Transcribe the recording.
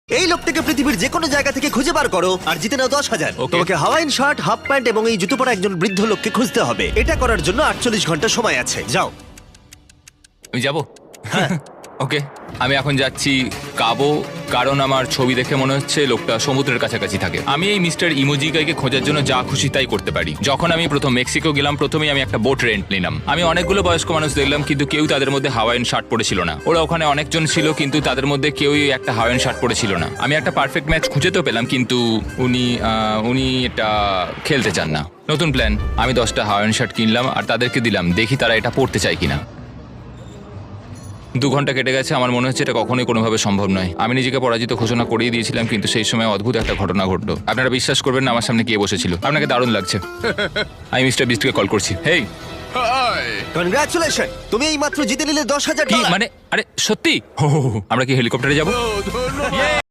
এই লোকটাকে পৃথিবীর যে কোনো জায়গা থেকে খুঁজে বার করো আর জিতে নাও 10,000। Okay. তোমাকে হাওয়াইন শার্ট, হাফ প্যান্ট এবং এই জুতো পরা একজন বৃদ্ধ লোককে খুঁজতে হবে। এটা করার জন্য 48 ঘন্টা সময় আছে। যাও। আমি যাবো ওকে আমি এখন যাচ্ছি কাবো, কারণ আমার ছবি দেখে মনে হচ্ছে লোকটা সমুদ্রের কাছাকাছি থাকে। আমি এই মিস্টার ইমোজিকাইকে খোঁজার জন্য যা খুশি তাই করতে পারি। যখন আমি প্রথম মেক্সিকো গেলাম, প্রথমেই আমি একটা বোট রেন্ট নিলাম। আমি অনেকগুলো বয়স্ক মানুষ দেখলাম, কিন্তু কেউ তাদের মধ্যে হাওয়াইন শার্ট পরেছিল না। ওরা ওখানে অনেকজন ছিল, কিন্তু তাদের মধ্যে কেউই একটা হাওয়াইন শার্ট পরেছিল না। আমি একটা পারফেক্ট ম্যাচ খুঁজে তো পেলাম, কিন্তু উনি এটা খেলতে চান না। নতুন প্ল্যান, আমি 10টা হাওয়াইন শার্ট কিনলাম আর তাদেরকে দিলাম, দেখি তারা এটা পড়তে চায় কিনা। 2 ঘন্টা কেটে গেছে, আমার মনে হচ্ছে এটা কখনোই কোনোভাবে সম্ভব নয়। আমি নিজেকে পরাজিত ঘোষণা করিয়ে দিয়েছিলাম, কিন্তু সেই সময় অদ্ভুত একটা ঘটনা ঘটলো। আপনারা বিশ্বাস করবেন না, আমার সামনে কে বসেছিল। আপনাকে দারুণ লাগছে। আমি মিস্টার বিস্টকে কল করছি। হেই, কনগ্রাচুলেশন, তুমি এই মাত্র জিতে নিলে 10,000 কি ডলার। মানে? আরে সত্যি? আমরা কি হেলিকপ্টারে যাবো?